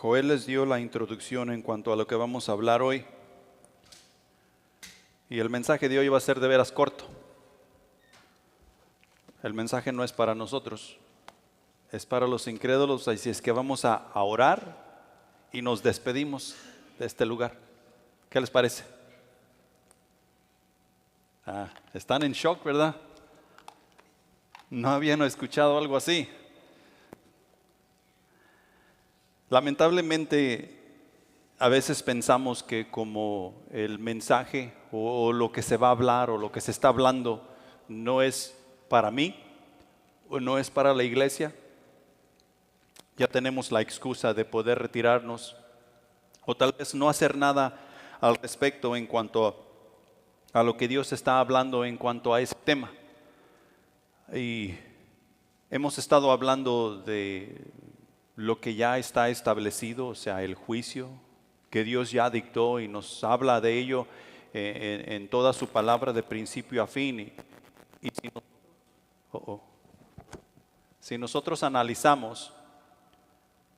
Joel les dio la introducción en cuanto a lo que vamos a hablar hoy. Y el mensaje de hoy va a ser de veras corto. El mensaje no es para nosotros, es para los incrédulos. Así es que vamos a orar y nos despedimos de este lugar. ¿Qué les parece? Están en shock, ¿verdad? No habían escuchado algo así. Lamentablemente, a veces pensamos que como el mensaje o lo que se va a hablar o lo que se está hablando no es para mí o no es para la iglesia, ya tenemos la excusa de poder retirarnos o tal vez no hacer nada al respecto en cuanto a lo que Dios está hablando en cuanto a ese tema. Y hemos estado hablando de lo que ya está establecido, o sea, el juicio que Dios ya dictó y nos habla de ello en toda su palabra de principio a fin. Y si nosotros analizamos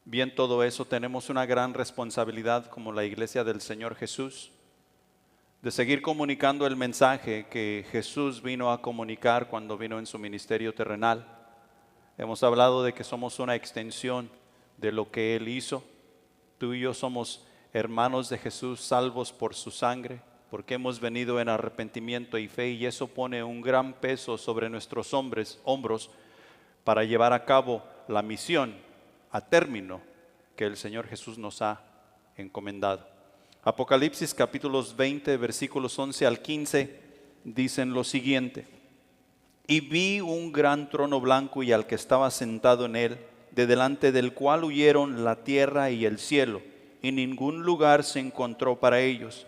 bien todo eso, tenemos una gran responsabilidad como la iglesia del Señor Jesús de seguir comunicando el mensaje que Jesús vino a comunicar cuando vino en su ministerio terrenal. Hemos hablado de que somos una extensión de lo que Él hizo. Tú y yo somos hermanos de Jesús, salvos por su sangre, porque hemos venido en arrepentimiento y fe, y eso pone un gran peso sobre nuestros hombros para llevar a cabo la misión a término que el Señor Jesús nos ha encomendado. Apocalipsis capítulos 20, versículos 11 al 15 dicen lo siguiente: y vi un gran trono blanco y al que estaba sentado en él, de delante del cual huyeron la tierra y el cielo, y ningún lugar se encontró para ellos.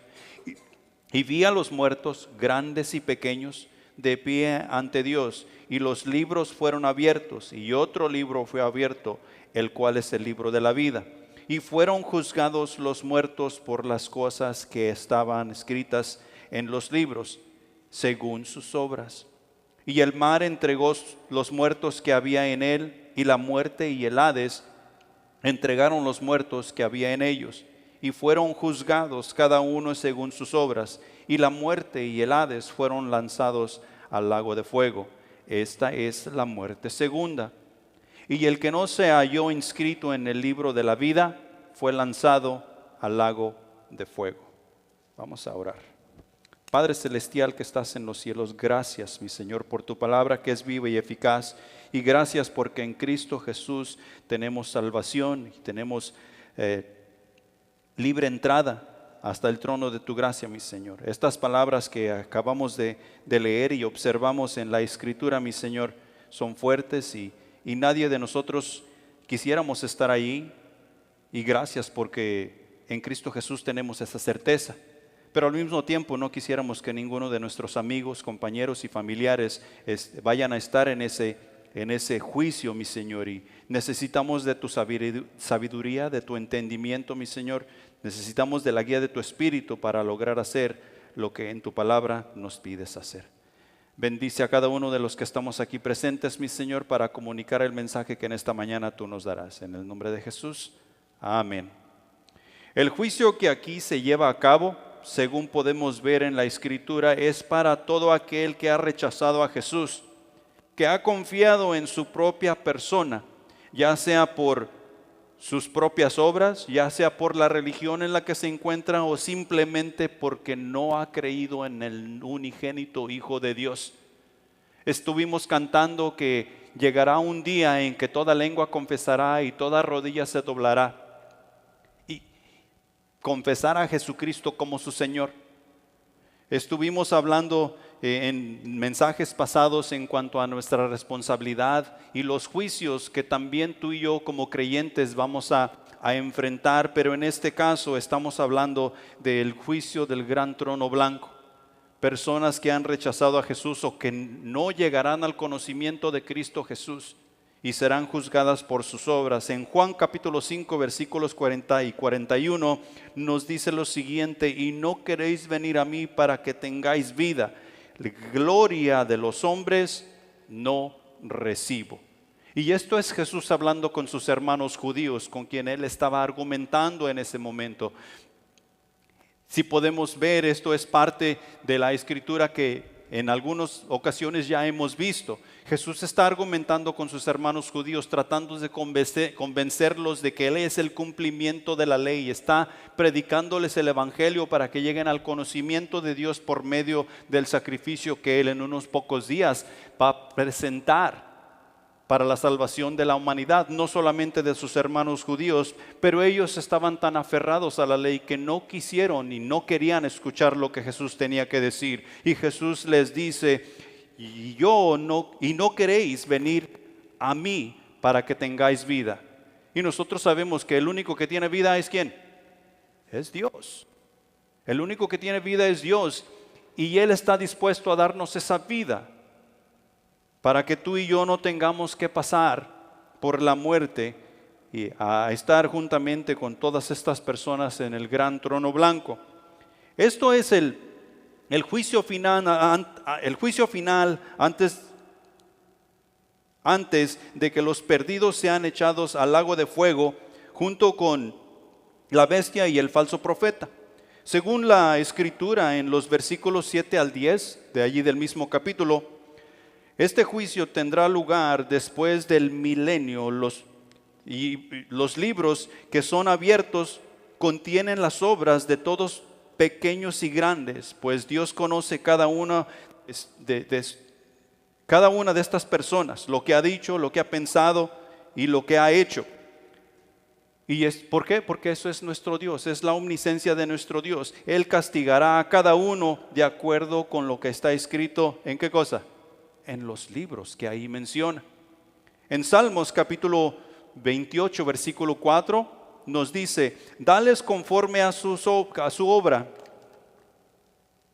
Y vi a los muertos, grandes y pequeños, de pie ante Dios, y los libros fueron abiertos, y otro libro fue abierto, el cual es el libro de la vida. Y fueron juzgados los muertos por las cosas que estaban escritas en los libros, según sus obras. Y el mar entregó los muertos que había en él, y la muerte y el Hades entregaron los muertos que había en ellos, y fueron juzgados cada uno según sus obras, y la muerte y el Hades fueron lanzados al lago de fuego. Esta es la muerte segunda. Y el que no se halló inscrito en el libro de la vida fue lanzado al lago de fuego. Vamos a orar. Padre celestial que estás en los cielos, gracias, mi Señor, por tu palabra que es viva y eficaz, y gracias porque en Cristo Jesús tenemos salvación y tenemos libre entrada hasta el trono de tu gracia, mi Señor. Estas palabras que acabamos de leer y observamos en la Escritura, mi Señor, son fuertes y nadie de nosotros quisiéramos estar ahí, y gracias porque en Cristo Jesús tenemos esa certeza. Pero al mismo tiempo no quisiéramos que ninguno de nuestros amigos, compañeros y familiares vayan a estar en ese juicio, mi Señor. Y necesitamos de tu sabiduría, de tu entendimiento, mi Señor. Necesitamos de la guía de tu Espíritu para lograr hacer lo que en tu palabra nos pides hacer. Bendice a cada uno de los que estamos aquí presentes, mi Señor, para comunicar el mensaje que en esta mañana tú nos darás. En el nombre de Jesús, amén. El juicio que aquí se lleva a cabo, según podemos ver en la Escritura, es para todo aquel que ha rechazado a Jesús, que ha confiado en su propia persona, ya sea por sus propias obras, ya sea por la religión en la que se encuentra, o simplemente porque no ha creído en el unigénito Hijo de Dios. Estuvimos cantando que llegará un día en que toda lengua confesará y toda rodilla se doblará, confesar a Jesucristo como su Señor. Estuvimos hablando en mensajes pasados en cuanto a nuestra responsabilidad y los juicios que también tú y yo como creyentes vamos a enfrentar, pero en este caso estamos hablando del juicio del gran trono blanco. Personas que han rechazado a Jesús o que no llegarán al conocimiento de Cristo Jesús y serán juzgadas por sus obras. En Juan capítulo 5 versículos 40 y 41 nos dice lo siguiente: y no queréis venir a mí para que tengáis vida. Gloria de los hombres no recibo. Y esto es Jesús hablando con sus hermanos judíos, con quien él estaba argumentando en ese momento. Si podemos ver, esto es parte de la escritura que en algunas ocasiones ya hemos visto. Jesús está argumentando con sus hermanos judíos, tratando de convencerlos de que Él es el cumplimiento de la ley. Está predicándoles el evangelio para que lleguen al conocimiento de Dios por medio del sacrificio que Él en unos pocos días va a presentar para la salvación de la humanidad, no solamente de sus hermanos judíos, pero ellos estaban tan aferrados a la ley que no quisieron y no querían escuchar lo que Jesús tenía que decir. Y Jesús les dice, no queréis venir a mí para que tengáis vida. Y nosotros sabemos que el único que tiene vida es ¿quién? Es Dios. El único que tiene vida es Dios, y Él está dispuesto a darnos esa vida para que tú y yo no tengamos que pasar por la muerte y a estar juntamente con todas estas personas en el gran trono blanco. Esto es el juicio final, antes de que los perdidos sean echados al lago de fuego junto con la bestia y el falso profeta. Según la escritura en los versículos 7 al 10 de allí del mismo capítulo, este juicio tendrá lugar después del milenio. Los libros que son abiertos contienen las obras de todos, pequeños y grandes, pues Dios conoce cada una de estas personas, lo que ha dicho, lo que ha pensado y lo que ha hecho. ¿Y por qué? Porque eso es nuestro Dios, es la omnisciencia de nuestro Dios. Él castigará a cada uno de acuerdo con lo que está escrito. ¿En qué cosa? En los libros que ahí menciona. En Salmos capítulo 28 versículo 4 nos dice: dales conforme a su obra.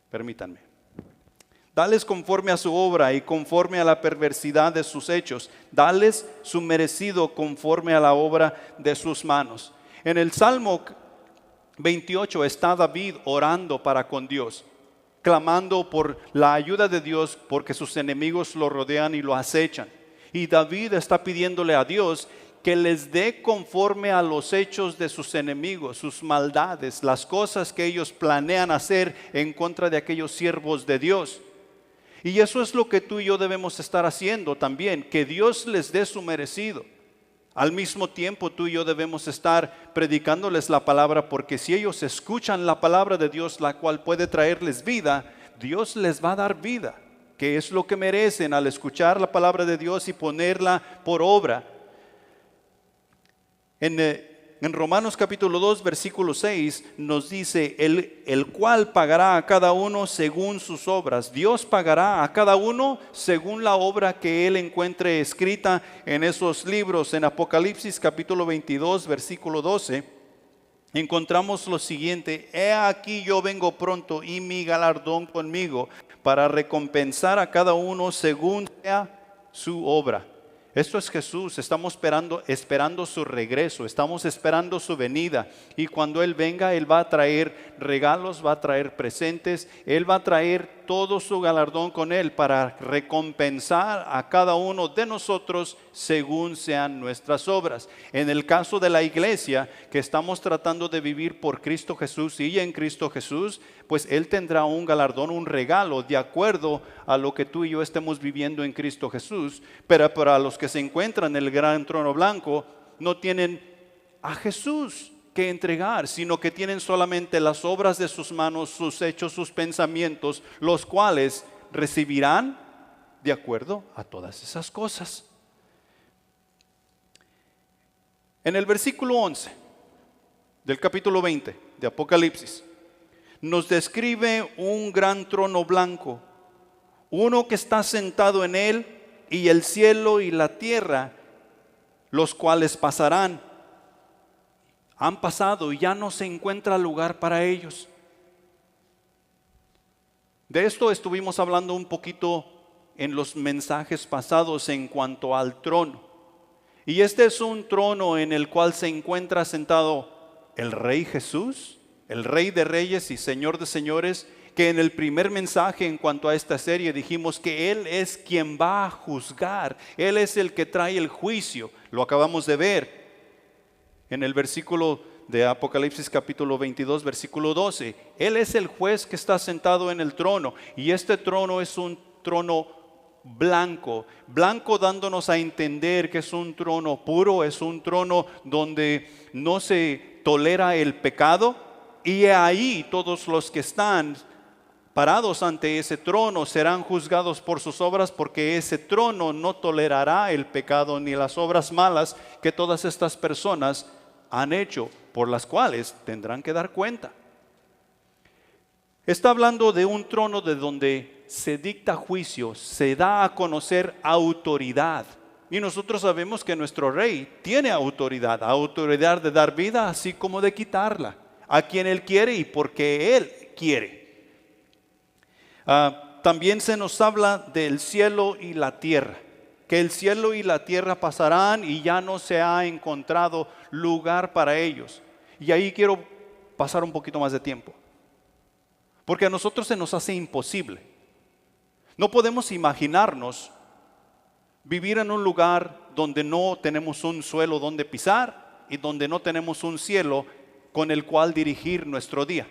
Permítanme. Dales conforme a su obra y conforme a la perversidad de sus hechos. Dales su merecido conforme a la obra de sus manos. En el Salmo 28 está David orando para con Dios, clamando por la ayuda de Dios porque sus enemigos lo rodean y lo acechan. Y David está pidiéndole a Dios que les dé conforme a los hechos de sus enemigos, sus maldades, las cosas que ellos planean hacer en contra de aquellos siervos de Dios. Y eso es lo que tú y yo debemos estar haciendo también, que Dios les dé su merecido. Al mismo tiempo tú y yo debemos estar predicándoles la palabra, porque si ellos escuchan la palabra de Dios, la cual puede traerles vida, Dios les va a dar vida, que es lo que merecen al escuchar la palabra de Dios y ponerla por obra. En Romanos capítulo 2 versículo 6 nos dice, el cual pagará a cada uno según sus obras. Dios pagará a cada uno según la obra que Él encuentre escrita en esos libros. En Apocalipsis capítulo 22 versículo 12 encontramos lo siguiente: he aquí yo vengo pronto y mi galardón conmigo para recompensar a cada uno según sea su obra. Esto es Jesús. Estamos esperando su regreso, estamos esperando su venida, y cuando Él venga, Él va a traer regalos, va a traer presentes, Él va a traer todo su galardón con Él para recompensar a cada uno de nosotros según sean nuestras obras. En el caso de la iglesia, que estamos tratando de vivir por Cristo Jesús y en Cristo Jesús, pues Él tendrá un galardón, un regalo de acuerdo a lo que tú y yo estemos viviendo en Cristo Jesús. Pero para los que se encuentran en el gran trono blanco, no tienen a Jesús que entregar, sino que tienen solamente las obras de sus manos, sus hechos, sus pensamientos, los cuales recibirán de acuerdo a todas esas cosas. En el versículo 11 del capítulo 20 de Apocalipsis nos describe un gran trono blanco, uno que está sentado en él, y el cielo y la tierra, los cuales pasarán. Han pasado y ya no se encuentra lugar para ellos. De esto estuvimos hablando un poquito en los mensajes pasados en cuanto al trono. Y este es un trono en el cual se encuentra sentado el Rey Jesús, el Rey de Reyes y Señor de Señores, que en el primer mensaje en cuanto a esta serie dijimos que Él es quien va a juzgar, Él es el que trae el juicio. Lo acabamos de ver en el versículo de Apocalipsis capítulo 22, versículo 12. Él es el juez que está sentado en el trono, y este trono es un trono blanco, blanco dándonos a entender que es un trono puro, es un trono donde no se tolera el pecado, y ahí todos los que están parados ante ese trono serán juzgados por sus obras, porque ese trono no tolerará el pecado ni las obras malas que todas estas personas han hecho, por las cuales tendrán que dar cuenta. Está hablando de un trono de donde se dicta juicio, se da a conocer autoridad. Y nosotros sabemos que nuestro rey tiene autoridad de dar vida así como de quitarla, a quien Él quiere y porque Él quiere. También se nos habla del cielo y la tierra, que el cielo y la tierra pasarán y ya no se ha encontrado lugar para ellos. Y ahí quiero pasar un poquito más de tiempo, porque a nosotros se nos hace imposible. No podemos imaginarnos vivir en un lugar donde no tenemos un suelo donde pisar y donde no tenemos un cielo con el cual dirigir nuestro día.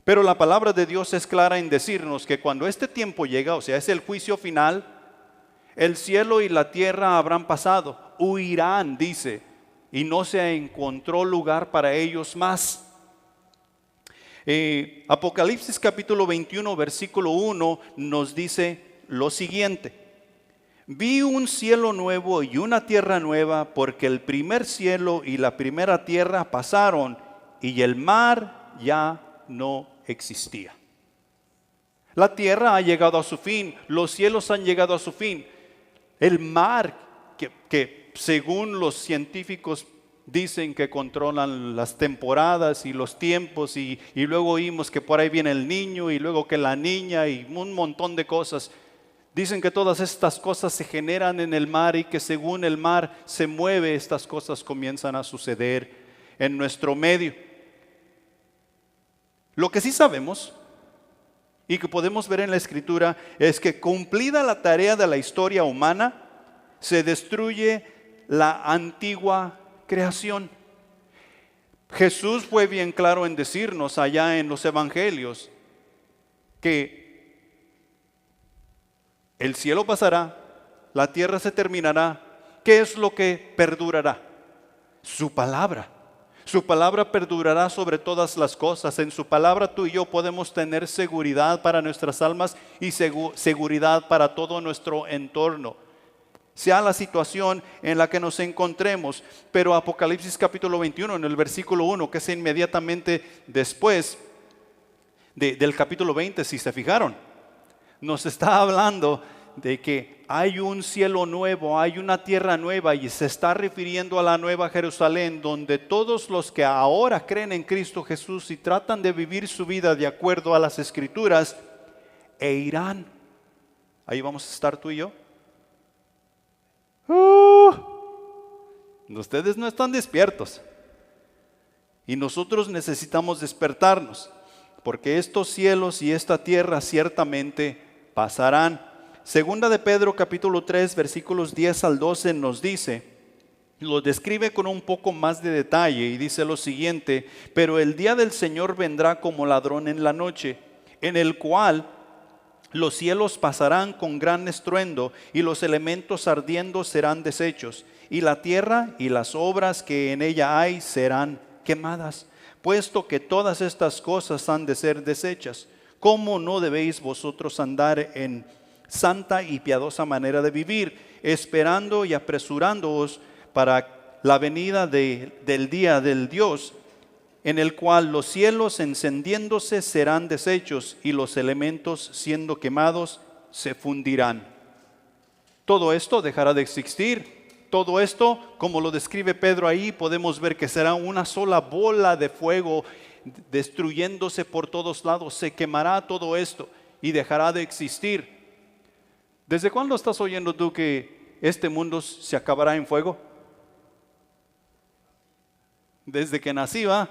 Pero la palabra de Dios es clara en decirnos que cuando este tiempo llega, o sea, es el juicio final, el cielo y la tierra habrán pasado, huirán, dice, y no se encontró lugar para ellos más. Apocalipsis capítulo 21, versículo 1 nos dice lo siguiente: vi un cielo nuevo y una tierra nueva, porque el primer cielo y la primera tierra pasaron y el mar ya no existía. La tierra ha llegado a su fin, los cielos han llegado a su fin. El mar que según los científicos dicen que controlan las temporadas y los tiempos, y luego oímos que por ahí viene el niño y luego que la niña y un montón de cosas. Dicen que todas estas cosas se generan en el mar y que según el mar se mueve, estas cosas comienzan a suceder en nuestro medio. Lo que sí sabemos y que podemos ver en la Escritura es que cumplida la tarea de la historia humana, se destruye la antigua creación. Jesús fue bien claro en decirnos allá en los evangelios que el cielo pasará, la tierra se terminará. ¿Qué es lo que perdurará? Su palabra. Su palabra perdurará sobre todas las cosas. En su palabra tú y yo podemos tener seguridad para nuestras almas y seguridad para todo nuestro entorno, sea la situación en la que nos encontremos. Pero Apocalipsis capítulo 21, en el versículo 1, que es inmediatamente después del capítulo 20, si se fijaron, nos está hablando de que hay un cielo nuevo, hay una tierra nueva, y se está refiriendo a la nueva Jerusalén, donde todos los que ahora creen en Cristo Jesús y tratan de vivir su vida de acuerdo a las Escrituras, irán. Ahí vamos a estar tú y yo. Ustedes no están despiertos y nosotros necesitamos despertarnos, porque estos cielos y esta tierra ciertamente pasarán. Segunda de Pedro capítulo 3 versículos 10 al 12 nos dice, lo describe con un poco más de detalle y dice lo siguiente: pero el día del Señor vendrá como ladrón en la noche, en el cual los cielos pasarán con gran estruendo y los elementos ardiendo serán deshechos, y la tierra y las obras que en ella hay serán quemadas. Puesto que todas estas cosas han de ser deshechas, ¿cómo no debéis vosotros andar en santa y piadosa manera de vivir, esperando y apresurándoos para la venida del día del Dios, en el cual los cielos encendiéndose serán deshechos y los elementos siendo quemados se fundirán? Todo esto dejará de existir. Todo esto, como lo describe Pedro ahí, podemos ver que será una sola bola de fuego destruyéndose por todos lados. Se quemará todo esto y dejará de existir. ¿Desde cuándo estás oyendo tú que este mundo se acabará en fuego? Desde que nací, ¿va?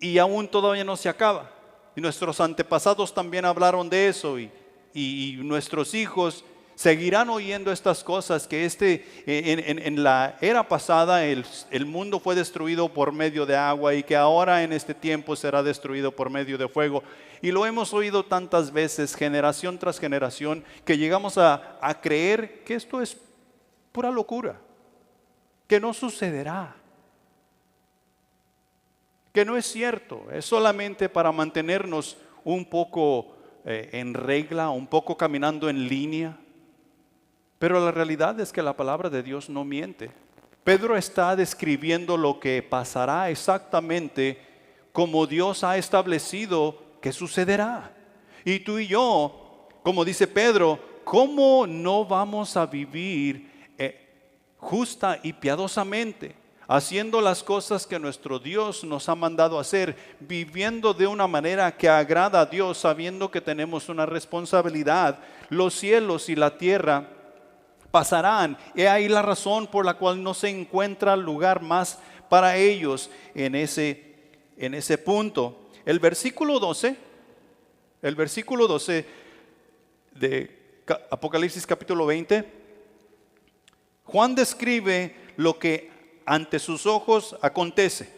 Y aún todavía no se acaba. Y nuestros antepasados también hablaron de eso y nuestros hijos seguirán oyendo estas cosas, que en la era pasada el mundo fue destruido por medio de agua y que ahora en este tiempo será destruido por medio de fuego. Y lo hemos oído tantas veces, generación tras generación, que llegamos a creer que esto es pura locura, que no sucederá, que no es cierto, es solamente para mantenernos un poco en regla, un poco caminando en línea. Pero la realidad es que la palabra de Dios no miente. Pedro está describiendo lo que pasará exactamente como Dios ha establecido que sucederá. Y tú y yo, como dice Pedro, ¿cómo no vamos a vivir justa y piadosamente, haciendo las cosas que nuestro Dios nos ha mandado hacer, viviendo de una manera que agrada a Dios, sabiendo que tenemos una responsabilidad? Los cielos y la tierra pasarán. He ahí la razón por la cual no se encuentra lugar más para ellos en ese punto. El versículo 12 de Apocalipsis capítulo 20, Juan describe lo que ante sus ojos acontece.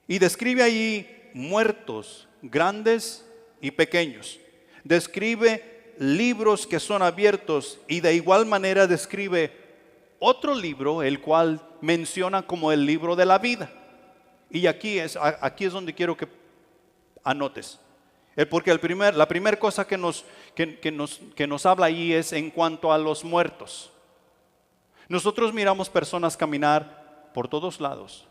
Y describe allí muertos, grandes y pequeños. Describe libros que son abiertos y de igual manera describe otro libro, el cual menciona como el libro de la vida. Y aquí es donde quiero que anotes. Porque la primera cosa que nos habla allí es en cuanto a los muertos. Nosotros miramos personas caminar por todos lados.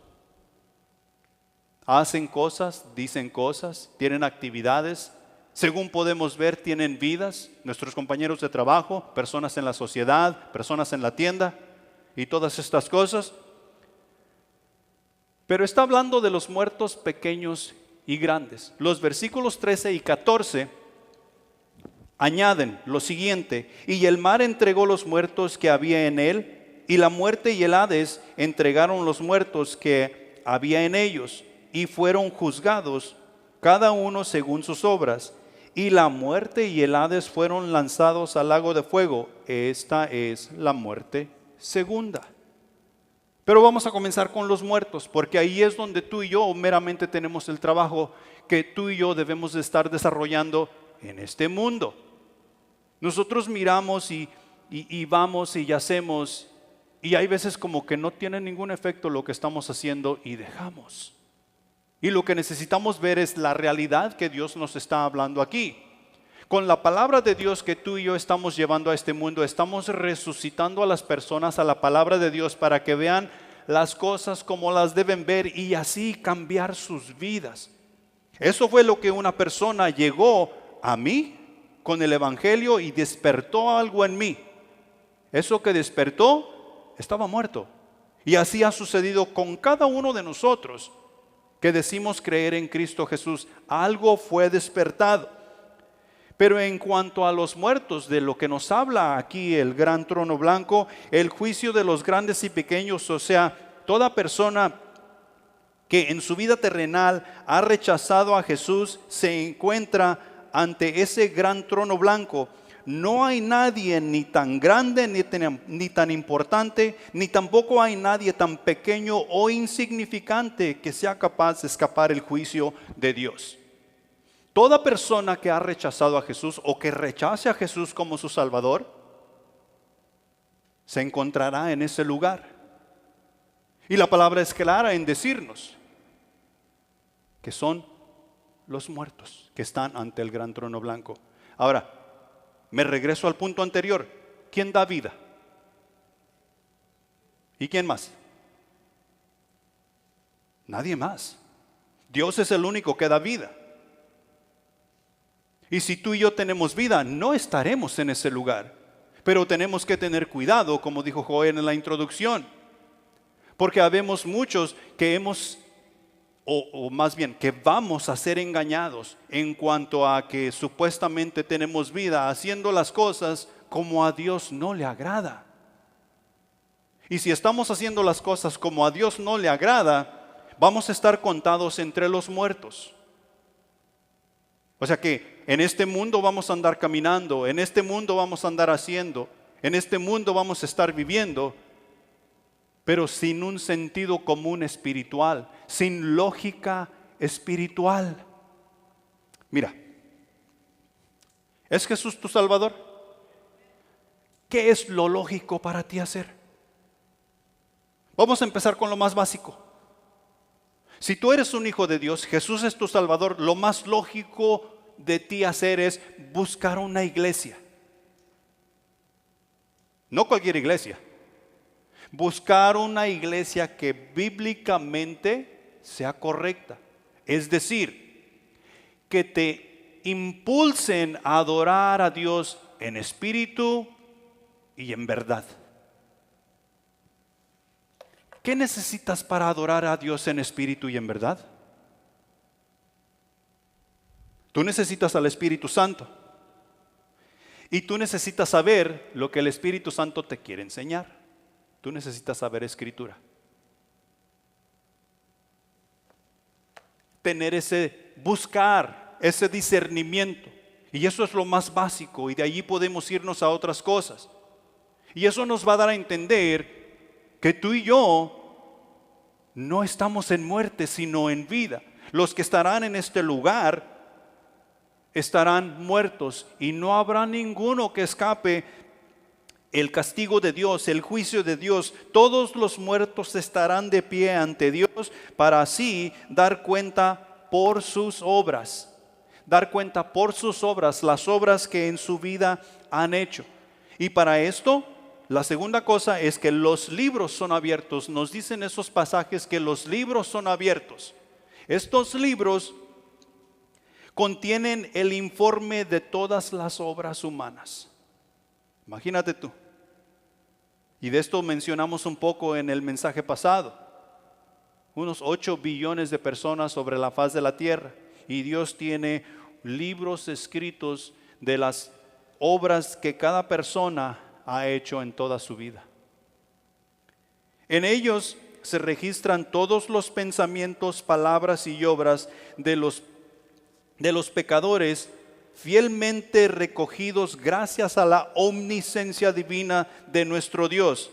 Hacen cosas, dicen cosas, tienen actividades. Según podemos ver, tienen vidas. Nuestros compañeros de trabajo, personas en la sociedad, personas en la tienda y todas estas cosas. Pero está hablando de los muertos pequeños y grandes. Los versículos 13 y 14 añaden lo siguiente: y el mar entregó los muertos que había en él, y la muerte y el Hades entregaron los muertos que había en ellos, y fueron juzgados cada uno según sus obras. Y la muerte y el Hades fueron lanzados al lago de fuego. Esta es la muerte segunda. Pero vamos a comenzar con los muertos, porque ahí es donde tú y yo meramente tenemos el trabajo que tú y yo debemos de estar desarrollando en este mundo. Nosotros miramos y vamos y hacemos, y hay veces como que no tiene ningún efecto lo que estamos haciendo y dejamos. Y lo que necesitamos ver es la realidad que Dios nos está hablando aquí. Con la palabra de Dios que tú y yo estamos llevando a este mundo, estamos resucitando a las personas a la palabra de Dios para que vean las cosas como las deben ver y así cambiar sus vidas. Eso fue lo que una persona llegó a mí con el evangelio y despertó algo en mí. Eso que despertó estaba muerto. Y así ha sucedido con cada uno de nosotros que decimos creer en Cristo Jesús. Algo fue despertado. Pero en cuanto a los muertos, de lo que nos habla aquí el gran trono blanco, el juicio de los grandes y pequeños, o sea, toda persona que en su vida terrenal ha rechazado a Jesús, se encuentra ante ese gran trono blanco. No hay nadie ni tan grande ni tan importante, ni tampoco hay nadie tan pequeño o insignificante que sea capaz de escapar el juicio de Dios. Toda persona que ha rechazado a Jesús o que rechace a Jesús como su Salvador, se encontrará en ese lugar. Y la palabra es clara en decirnos que son los muertos que están ante el gran trono blanco. Ahora, me regreso al punto anterior. ¿Quién da vida? ¿Y quién más? Nadie más. Dios es el único que da vida. Y si tú y yo tenemos vida, no estaremos en ese lugar. Pero tenemos que tener cuidado, como dijo Joel en la introducción. Porque habemos muchos que o más bien, que vamos a ser engañados en cuanto a que supuestamente tenemos vida, haciendo las cosas como a Dios no le agrada. Y si estamos haciendo las cosas como a Dios no le agrada, vamos a estar contados entre los muertos. O sea que en este mundo vamos a andar caminando, en este mundo vamos a andar haciendo, en este mundo vamos a estar viviendo, pero sin un sentido común espiritual, sin lógica espiritual. Mira, ¿es Jesús tu Salvador? ¿Qué es lo lógico para ti hacer? Vamos a empezar con lo más básico. Si tú eres un hijo de Dios, Jesús es tu Salvador, lo más lógico de ti hacer es buscar una iglesia. No cualquier iglesia. Buscar una iglesia que bíblicamente sea correcta. Es decir, que te impulsen a adorar a Dios en espíritu y en verdad. ¿Qué necesitas para adorar a Dios en espíritu y en verdad? Tú necesitas al Espíritu Santo. Y tú necesitas saber lo que el Espíritu Santo te quiere enseñar. Tú necesitas saber Escritura. Tener buscar ese discernimiento. Y eso es lo más básico. Y de allí podemos irnos a otras cosas. Y eso nos va a dar a entender que tú y yo no estamos en muerte, sino en vida. Los que estarán en este lugar estarán muertos y no habrá ninguno que escape el castigo de Dios, el juicio de Dios. Todos los muertos estarán de pie ante Dios para así dar cuenta por sus obras. Dar cuenta por sus obras, las obras que en su vida han hecho. Y para esto, la segunda cosa es que los libros son abiertos. Nos dicen esos pasajes que los libros son abiertos. Estos libros contienen el informe de todas las obras humanas. Imagínate tú. Y de esto mencionamos un poco en el mensaje pasado. Unos 8 billones de personas sobre la faz de la tierra. Y Dios tiene libros escritos de las obras que cada persona ha hecho en toda su vida. En ellos se registran todos los pensamientos, palabras y obras de los pecadores, fielmente recogidos gracias a la omnisciencia divina de nuestro Dios.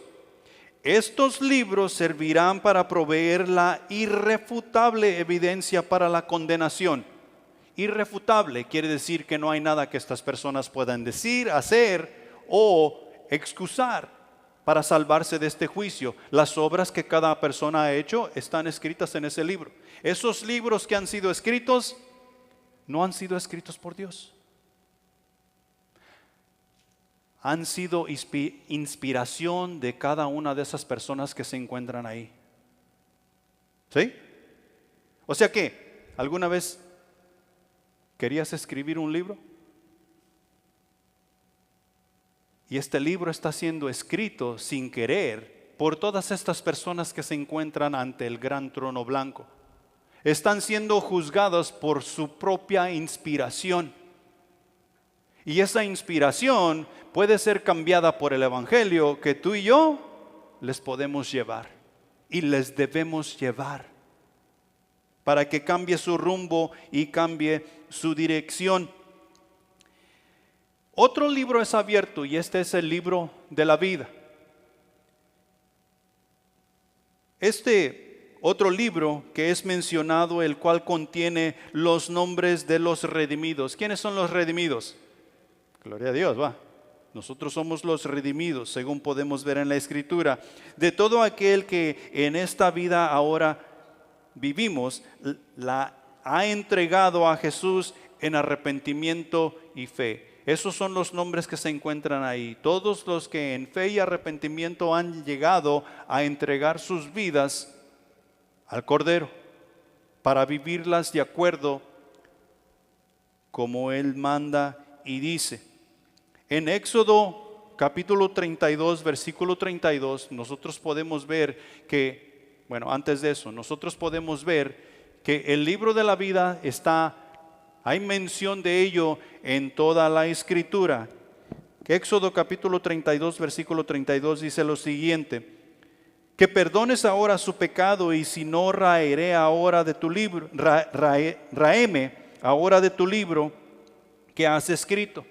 Estos libros servirán para proveer la irrefutable evidencia para la condenación. Irrefutable quiere decir que no hay nada que estas personas puedan decir, hacer o excusar para salvarse de este juicio. Las obras que cada persona ha hecho están escritas en ese libro. Esos libros que han sido escritos no han sido escritos por Dios. Han sido inspiración de cada una de esas personas que se encuentran ahí. ¿Sí? O sea que, ¿alguna vez querías escribir un libro? Y este libro está siendo escrito sin querer por todas estas personas que se encuentran ante el gran trono blanco. Están siendo juzgados por su propia inspiración. Y esa inspiración puede ser cambiada por el Evangelio que tú y yo les podemos llevar. Y les debemos llevar. Para que cambie su rumbo y cambie su dirección. Otro libro es abierto y este es el libro de la vida. Este otro libro que es mencionado, el cual contiene los nombres de los redimidos. ¿Quiénes son los redimidos? Gloria a Dios, va. Nosotros somos los redimidos, según podemos ver en la Escritura. De todo aquel que en esta vida ahora vivimos, la ha entregado a Jesús en arrepentimiento y fe. Esos son los nombres que se encuentran ahí. Todos los que en fe y arrepentimiento han llegado a entregar sus vidas al Cordero para vivirlas de acuerdo como Él manda y dice. En Éxodo capítulo 32, versículo 32, nosotros podemos ver que, antes de eso, nosotros podemos ver que el libro de la vida hay mención de ello en toda la Escritura. Éxodo capítulo 32, versículo 32 dice lo siguiente: que perdones ahora su pecado, y si no raeré ahora de tu libro, raeme ahora de tu libro que has escrito.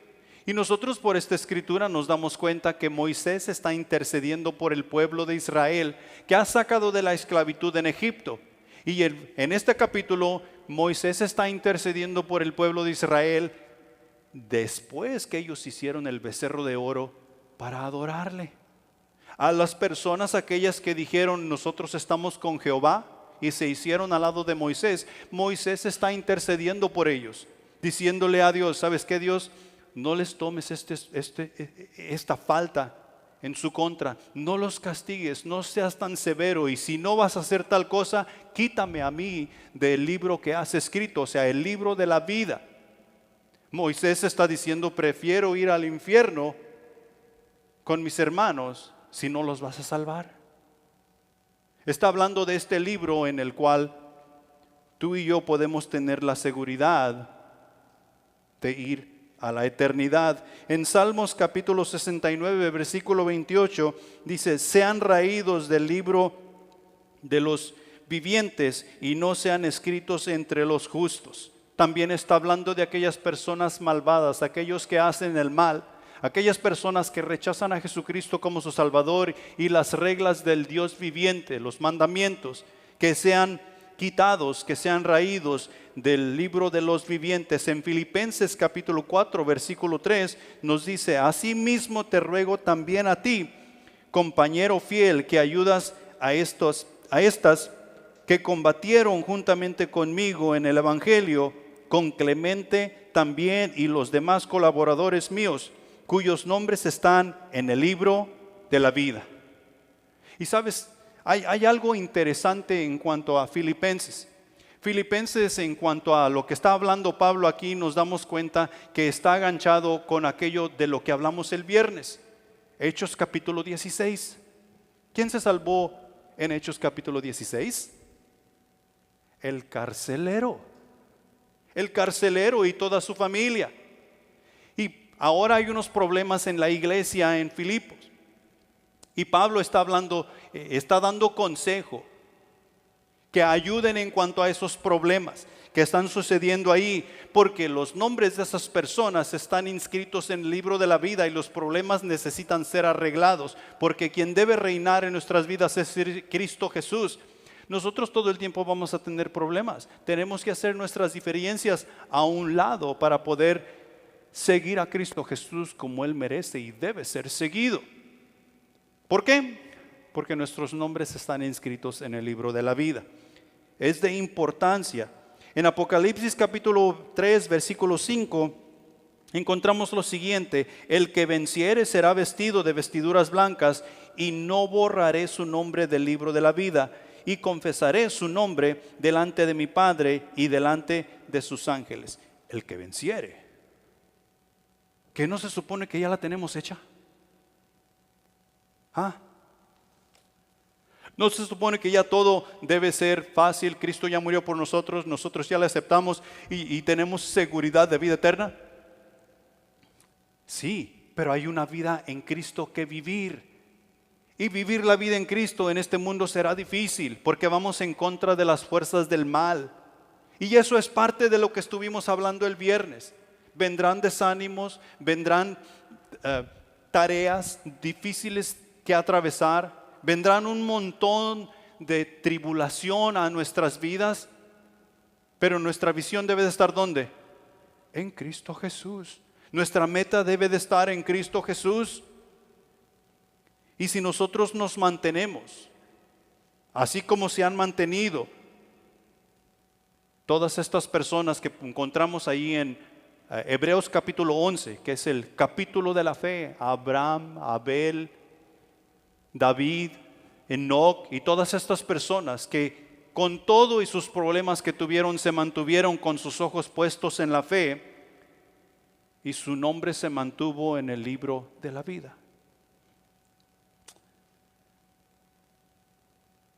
Y nosotros por esta escritura nos damos cuenta que Moisés está intercediendo por el pueblo de Israel que ha sacado de la esclavitud en Egipto. Y en este capítulo Moisés está intercediendo por el pueblo de Israel después que ellos hicieron el becerro de oro para adorarle. A las personas aquellas que dijeron nosotros estamos con Jehová y se hicieron al lado de Moisés, Moisés está intercediendo por ellos, diciéndole a Dios, ¿sabes qué, Dios? No les tomes esta falta en su contra, no los castigues, no seas tan severo, y si no vas a hacer tal cosa, quítame a mí del libro que has escrito, o sea, el libro de la vida. Moisés está diciendo, prefiero ir al infierno con mis hermanos si no los vas a salvar. Está hablando de este libro en el cual tú y yo podemos tener la seguridad de ir a la eternidad. En Salmos capítulo 69, versículo 28, dice, sean raídos del libro de los vivientes y no sean escritos entre los justos. También está hablando de aquellas personas malvadas, aquellos que hacen el mal, aquellas personas que rechazan a Jesucristo como su Salvador y las reglas del Dios viviente, los mandamientos, que sean quitados, que sean raídos del libro de los vivientes. En Filipenses capítulo 4, versículo 3 nos dice, asimismo te ruego también a ti, compañero fiel, que ayudas a estas que combatieron juntamente conmigo en el Evangelio, con Clemente también y los demás colaboradores míos, cuyos nombres están en el libro de la vida. Y sabes, hay algo interesante en cuanto a Filipenses. Filipenses, en cuanto a lo que está hablando Pablo aquí, nos damos cuenta que está enganchado con aquello de lo que hablamos el viernes. Hechos capítulo 16. ¿Quién se salvó en Hechos capítulo 16? El carcelero. El carcelero y toda su familia. Y ahora hay unos problemas en la iglesia en Filipos. Y Pablo está hablando, está dando consejo que ayuden en cuanto a esos problemas que están sucediendo ahí, porque los nombres de esas personas están inscritos en el libro de la vida y los problemas necesitan ser arreglados, porque quien debe reinar en nuestras vidas es Cristo Jesús. Nosotros todo el tiempo vamos a tener problemas. Tenemos que hacer nuestras diferencias a un lado para poder seguir a Cristo Jesús como Él merece y debe ser seguido. ¿Por qué? Porque nuestros nombres están inscritos en el libro de la vida. Es de importancia. En Apocalipsis capítulo 3, versículo 5, encontramos lo siguiente: el que venciere será vestido de vestiduras blancas, y no borraré su nombre del libro de la vida, y confesaré su nombre delante de mi Padre y delante de sus ángeles. El que venciere. ¿Qué no se supone que ya la tenemos hecha? ¿No se supone que ya todo debe ser fácil? Cristo ya murió por nosotros, nosotros ya le aceptamos y tenemos seguridad de vida eterna. Sí, pero hay una vida en Cristo que vivir. Y vivir la vida en Cristo en este mundo será difícil, porque vamos en contra de las fuerzas del mal. Y eso es parte de lo que estuvimos hablando el viernes. Vendrán desánimos, vendrán tareas difíciles que atravesar. Vendrán un montón de tribulación a nuestras vidas, pero nuestra visión debe de estar ¿dónde? En Cristo Jesús. Nuestra meta debe de estar en Cristo Jesús. Y si nosotros nos mantenemos, así como se han mantenido todas estas personas que encontramos ahí en Hebreos capítulo 11, que es el capítulo de la fe, Abraham, Abel, David, Enoc y todas estas personas que con todo y sus problemas que tuvieron se mantuvieron con sus ojos puestos en la fe, y su nombre se mantuvo en el libro de la vida.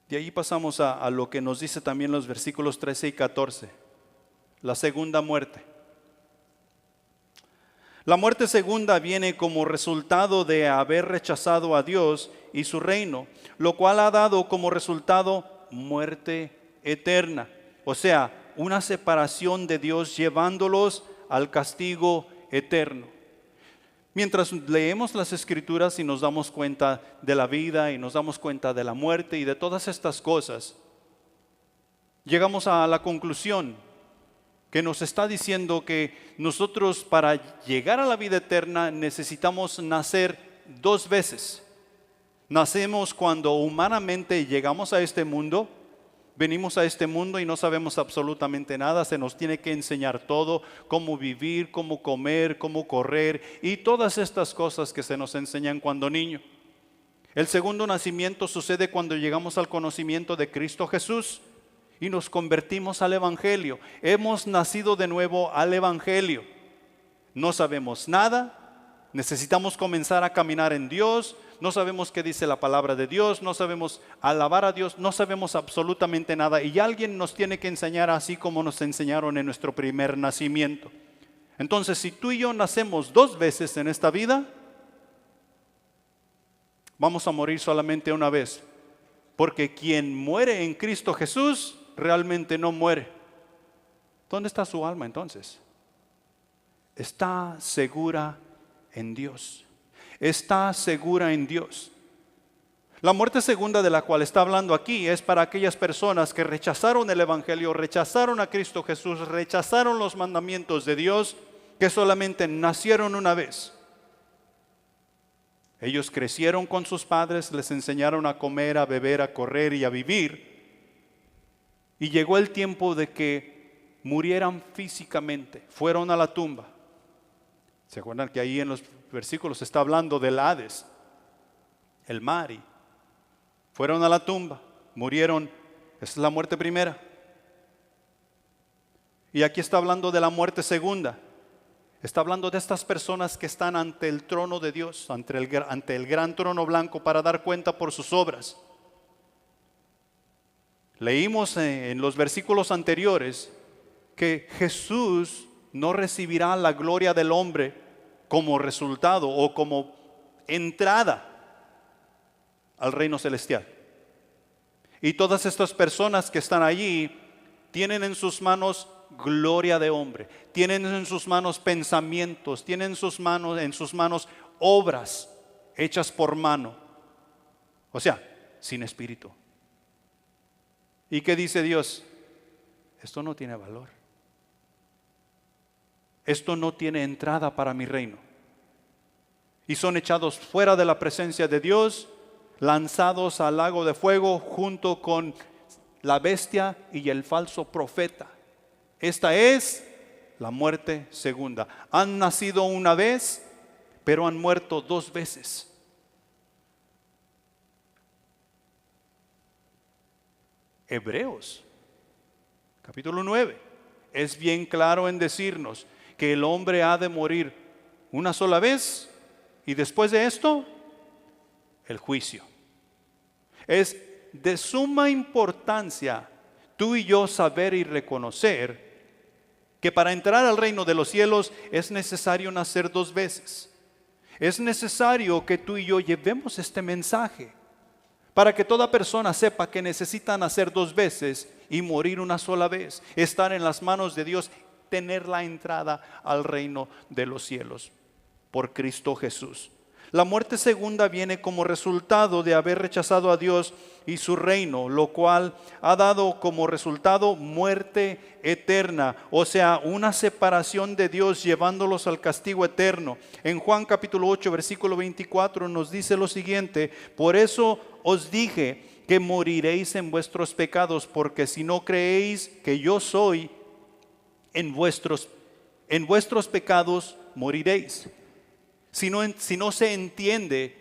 De ahí pasamos a lo que nos dice también los versículos 13 y 14, la segunda muerte. La muerte segunda viene como resultado de haber rechazado a Dios y su reino, lo cual ha dado como resultado muerte eterna. O sea, una separación de Dios llevándolos al castigo eterno. Mientras leemos las Escrituras y nos damos cuenta de la vida y nos damos cuenta de la muerte y de todas estas cosas, llegamos a la conclusión que nos está diciendo que nosotros para llegar a la vida eterna necesitamos nacer 2 veces. Nacemos cuando humanamente llegamos a este mundo, venimos a este mundo y no sabemos absolutamente nada, se nos tiene que enseñar todo, cómo vivir, cómo comer, cómo correr y todas estas cosas que se nos enseñan cuando niño. El segundo nacimiento sucede cuando llegamos al conocimiento de Cristo Jesús y nos convertimos al Evangelio. Hemos nacido de nuevo al Evangelio. No sabemos nada, necesitamos comenzar a caminar en Dios, no sabemos qué dice la palabra de Dios, no sabemos alabar a Dios, no sabemos absolutamente nada. Y alguien nos tiene que enseñar así como nos enseñaron en nuestro primer nacimiento. Entonces, si tú y yo nacemos 2 veces en esta vida, vamos a morir solamente una vez. Porque quien muere en Cristo Jesús realmente no muere. ¿Dónde está su alma entonces? Está segura en Dios. Está segura en Dios. La muerte segunda de la cual está hablando aquí es para aquellas personas que rechazaron el Evangelio, rechazaron a Cristo Jesús, rechazaron los mandamientos de Dios, que solamente nacieron una vez. Ellos crecieron con sus padres, les enseñaron a comer, a beber, a correr y a vivir. Y llegó el tiempo de que murieran físicamente, fueron a la tumba. ¿Se acuerdan que ahí en los versículos está hablando del Hades, el mar? Y fueron a la tumba, murieron. Esa es la muerte primera. Y aquí está hablando de la muerte segunda. Está hablando de estas personas que están ante el trono de Dios, ante el gran trono blanco para dar cuenta por sus obras. Leímos en los versículos anteriores que Jesús no recibirá la gloria del hombre como resultado o como entrada al reino celestial. Y todas estas personas que están allí tienen en sus manos gloria de hombre, tienen en sus manos pensamientos, tienen en sus manos obras hechas por mano, o sea, sin espíritu. ¿Y qué dice Dios? Esto no tiene valor. Esto no tiene entrada para mi reino. Y son echados fuera de la presencia de Dios, lanzados al lago de fuego junto con la bestia y el falso profeta. Esta es la muerte segunda. Han nacido una vez, pero han muerto 2 veces. Hebreos, capítulo 9, es bien claro en decirnos que el hombre ha de morir una sola vez y después de esto, el juicio. Es de suma importancia tú y yo saber y reconocer que para entrar al reino de los cielos es necesario nacer 2 veces. Es necesario que tú y yo llevemos este mensaje para que toda persona sepa que necesita nacer 2 veces y morir una sola vez, estar en las manos de Dios, tener la entrada al reino de los cielos por Cristo Jesús. La muerte segunda viene como resultado de haber rechazado a Dios y su reino, lo cual ha dado como resultado muerte eterna, o sea, una separación de Dios llevándolos al castigo eterno. En Juan capítulo 8, versículo 24 nos dice lo siguiente: por eso os dije que moriréis en vuestros pecados, porque si no creéis que yo soy, en vuestros pecados moriréis. Si no se entiende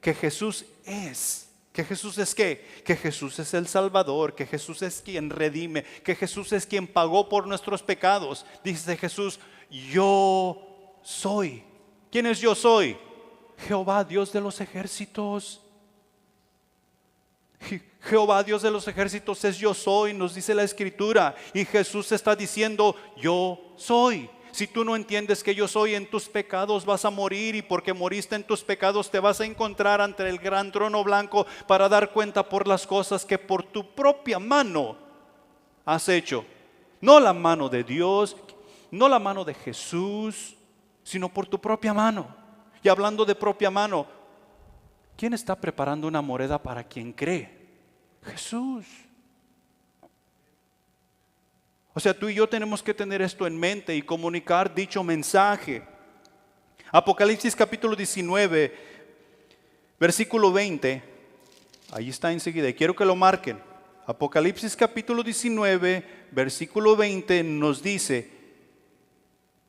que Jesús es, ¿que Jesús es qué? Que Jesús es el Salvador, que Jesús es quien redime, que Jesús es quien pagó por nuestros pecados. Dice Jesús, yo soy. ¿Quién es yo soy? Jehová, Dios de los ejércitos. Jehová, Dios de los ejércitos es yo soy, nos dice la Escritura. Y Jesús está diciendo, yo soy. Si tú no entiendes que yo soy, en tus pecados vas a morir, y porque moriste en tus pecados te vas a encontrar ante el gran trono blanco para dar cuenta por las cosas que por tu propia mano has hecho. No la mano de Dios, no la mano de Jesús, sino por tu propia mano. Y hablando de propia mano, ¿quién está preparando una moneda para quien cree? Jesús. O sea, tú y yo tenemos que tener esto en mente y comunicar dicho mensaje. Apocalipsis capítulo 19, versículo 20. Ahí está enseguida y quiero que lo marquen. Apocalipsis capítulo 19, versículo 20 nos dice: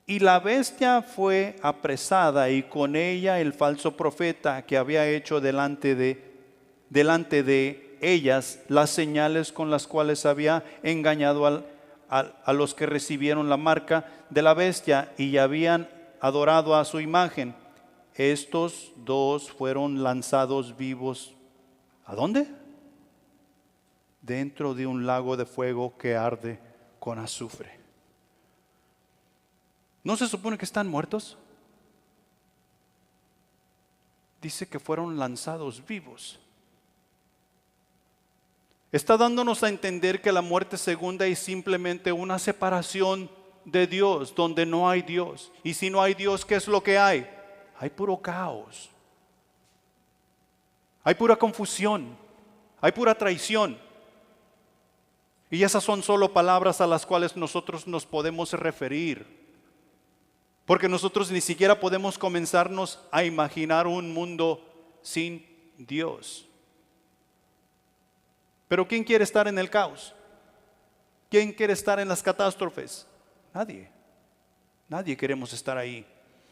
y la bestia fue apresada y con ella el falso profeta que había hecho delante de ellas las señales con las cuales había engañado a los que recibieron la marca de la bestia y habían adorado a su imagen. Estos dos fueron lanzados vivos. ¿A dónde? Dentro de un lago de fuego que arde con azufre. ¿No se supone que están muertos? Dice que fueron lanzados vivos. Está dándonos a entender que la muerte segunda es simplemente una separación de Dios, donde no hay Dios. Y si no hay Dios, ¿qué es lo que hay? Hay puro caos. Hay pura confusión. Hay pura traición. Y esas son solo palabras a las cuales nosotros nos podemos referir. Porque nosotros ni siquiera podemos comenzarnos a imaginar un mundo sin Dios. Pero ¿quién quiere estar en el caos? ¿Quién quiere estar en las catástrofes? Nadie. Nadie queremos estar ahí.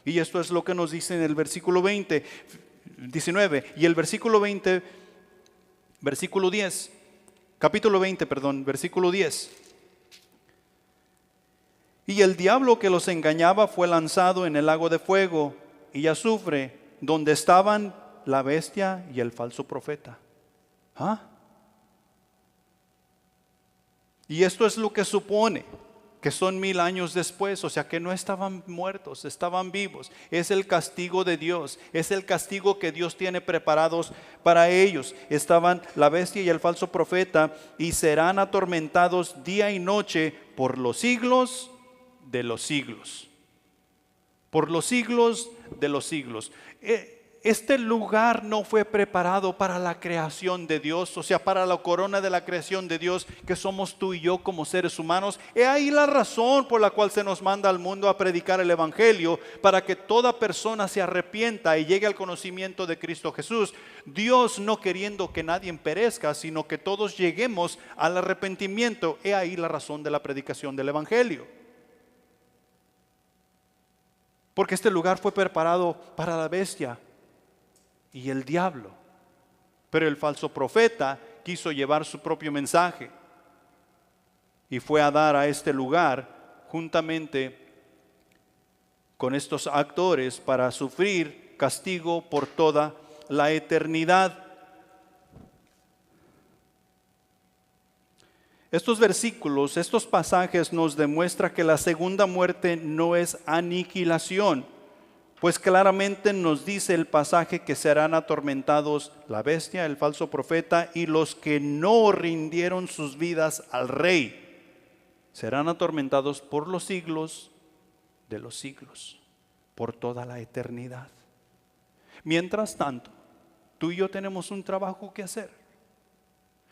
Y esto es lo que nos dice en el versículo 19. Y el versículo 20, versículo 10. Capítulo 20, perdón, versículo 10. Y el diablo que los engañaba fue lanzado en el lago de fuego y azufre, donde estaban la bestia y el falso profeta. ¿Ah? Y esto es lo que supone que son 1000 años después, o sea que no estaban muertos, estaban vivos. Es el castigo de Dios, es el castigo que Dios tiene preparados para ellos. Estaban la bestia y el falso profeta y serán atormentados día y noche por los siglos de los siglos. Por los siglos de los siglos. Este lugar no fue preparado para la creación de Dios, o sea, para la corona de la creación de Dios, que somos tú y yo como seres humanos. He ahí la razón por la cual se nos manda al mundo a predicar el evangelio, para que toda persona se arrepienta y llegue al conocimiento de Cristo Jesús. Dios no queriendo que nadie perezca, sino que todos lleguemos al arrepentimiento. He ahí la razón de la predicación del evangelio. Porque este lugar fue preparado para la bestia y el diablo. Pero el falso profeta quiso llevar su propio mensaje y fue a dar a este lugar juntamente con estos actores para sufrir castigo por toda la eternidad. Estos versículos, estos pasajes nos demuestran que la segunda muerte no es aniquilación, pues claramente nos dice el pasaje que serán atormentados la bestia, el falso profeta y los que no rindieron sus vidas al rey. Serán atormentados por los siglos de los siglos, por toda la eternidad. Mientras tanto, tú y yo tenemos un trabajo que hacer.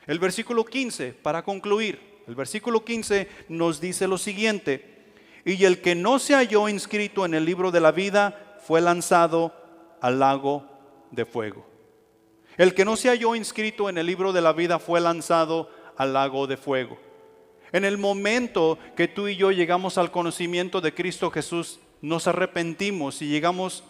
El versículo 15, para concluir, el versículo 15 nos dice lo siguiente: y el que no se halló inscrito en el libro de la vida fue lanzado al lago de fuego. El que no se halló inscrito en el libro de la vida fue lanzado al lago de fuego. En el momento que tú y yo llegamos al conocimiento de Cristo Jesús, nos arrepentimos y llegamos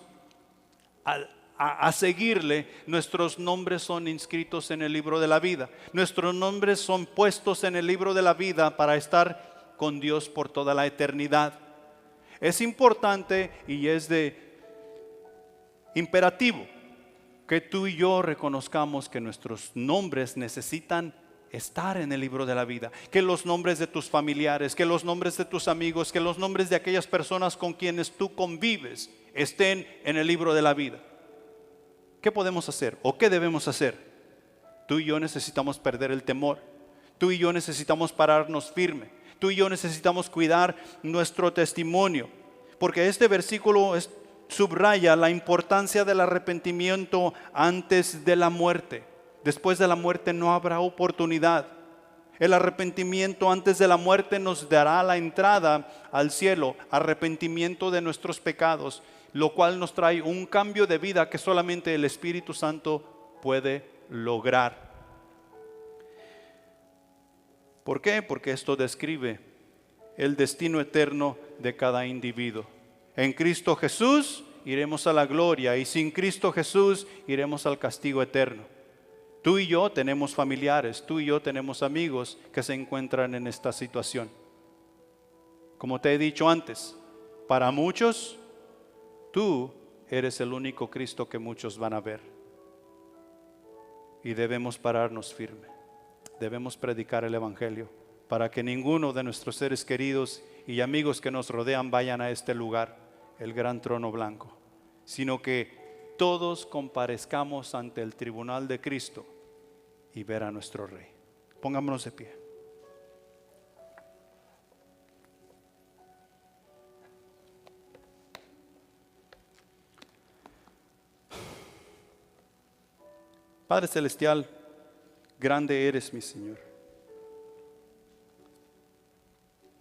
a seguirle, nuestros nombres son inscritos en el libro de la vida. Nuestros nombres son puestos en el libro de la vida para estar con Dios por toda la eternidad. Es importante y es de imperativo que tú y yo reconozcamos que nuestros nombres necesitan estar en el libro de la vida, que los nombres de tus familiares, que los nombres de tus amigos, que los nombres de aquellas personas con quienes tú convives estén en el libro de la vida. ¿Qué podemos hacer o qué debemos hacer? Tú y yo necesitamos perder el temor. Tú y yo necesitamos pararnos firme. Tú y yo necesitamos cuidar nuestro testimonio, porque este versículo subraya la importancia del arrepentimiento antes de la muerte. Después de la muerte no habrá oportunidad. El arrepentimiento antes de la muerte nos dará la entrada al cielo, arrepentimiento de nuestros pecados, lo cual nos trae un cambio de vida que solamente el Espíritu Santo puede lograr. ¿Por qué? Porque esto describe el destino eterno de cada individuo. En Cristo Jesús iremos a la gloria y sin Cristo Jesús iremos al castigo eterno. Tú y yo tenemos familiares, tú y yo tenemos amigos que se encuentran en esta situación. Como te he dicho antes, para muchos, tú eres el único Cristo que muchos van a ver. Y debemos pararnos firme. Debemos predicar el Evangelio para que ninguno de nuestros seres queridos y amigos que nos rodean vayan a este lugar, el gran trono blanco, sino que todos comparezcamos ante el tribunal de Cristo y ver a nuestro Rey. Pongámonos de pie. Padre Celestial, grande eres, mi Señor.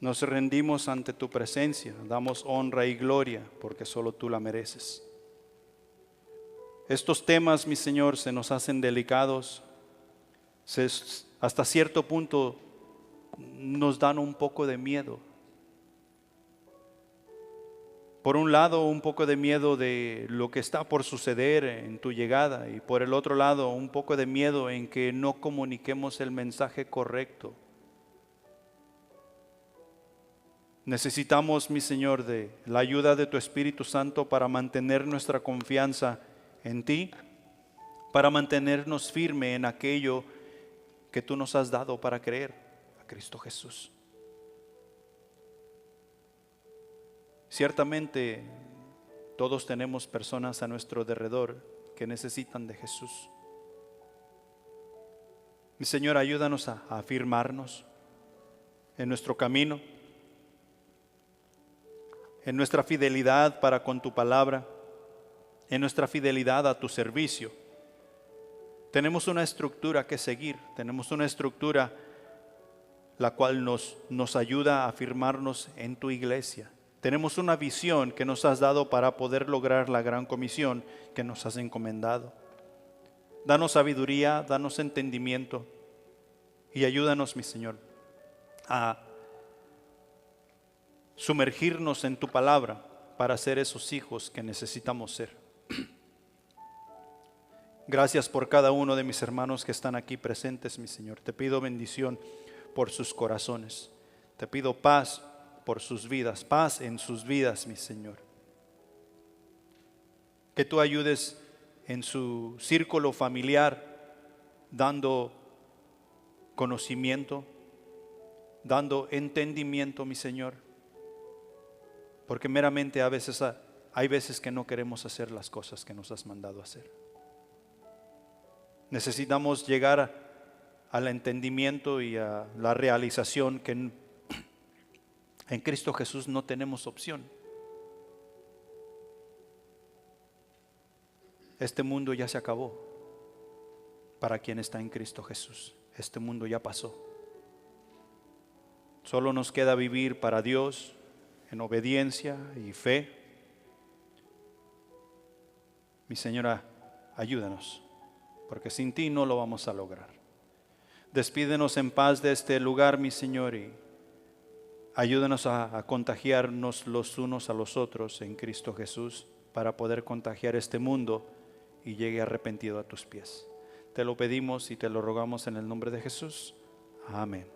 Nos rendimos ante tu presencia, damos honra y gloria porque solo tú la mereces. Estos temas, mi Señor, se nos hacen delicados, hasta cierto punto nos dan un poco de miedo. Por un lado, un poco de miedo de lo que está por suceder en tu llegada, y por el otro lado, un poco de miedo en que no comuniquemos el mensaje correcto. Necesitamos, mi Señor, de la ayuda de tu Espíritu Santo para mantener nuestra confianza en ti, para mantenernos firme en aquello que tú nos has dado para creer, a Cristo Jesús. Ciertamente todos tenemos personas a nuestro alrededor que necesitan de Jesús. Mi Señor, ayúdanos a afirmarnos en nuestro camino, en nuestra fidelidad para con tu palabra, en nuestra fidelidad a tu servicio. Tenemos una estructura que seguir, tenemos una estructura la cual nos ayuda a afirmarnos en tu iglesia. Tenemos una visión que nos has dado para poder lograr la gran comisión que nos has encomendado. Danos sabiduría, danos entendimiento y ayúdanos, mi Señor, a sumergirnos en tu palabra para ser esos hijos que necesitamos ser. Gracias por cada uno de mis hermanos que están aquí presentes, mi Señor. Te pido bendición por sus corazones. Te pido paz por sus vidas, paz en sus vidas, mi Señor. Que tú ayudes en su círculo familiar, dando conocimiento, dando entendimiento, mi Señor. Porque meramente hay veces que no queremos hacer las cosas que nos has mandado hacer. Necesitamos llegar al entendimiento y a la realización que en Cristo Jesús no tenemos opción. Este mundo ya se acabó para quien está en Cristo Jesús. Este mundo ya pasó. Solo nos queda vivir para Dios en obediencia y fe. Mi Señora, ayúdanos, porque sin ti no lo vamos a lograr. Despídenos en paz de este lugar, mi Señor, y ayúdanos a contagiarnos los unos a los otros en Cristo Jesús para poder contagiar este mundo y llegue arrepentido a tus pies. Te lo pedimos y te lo rogamos en el nombre de Jesús. Amén.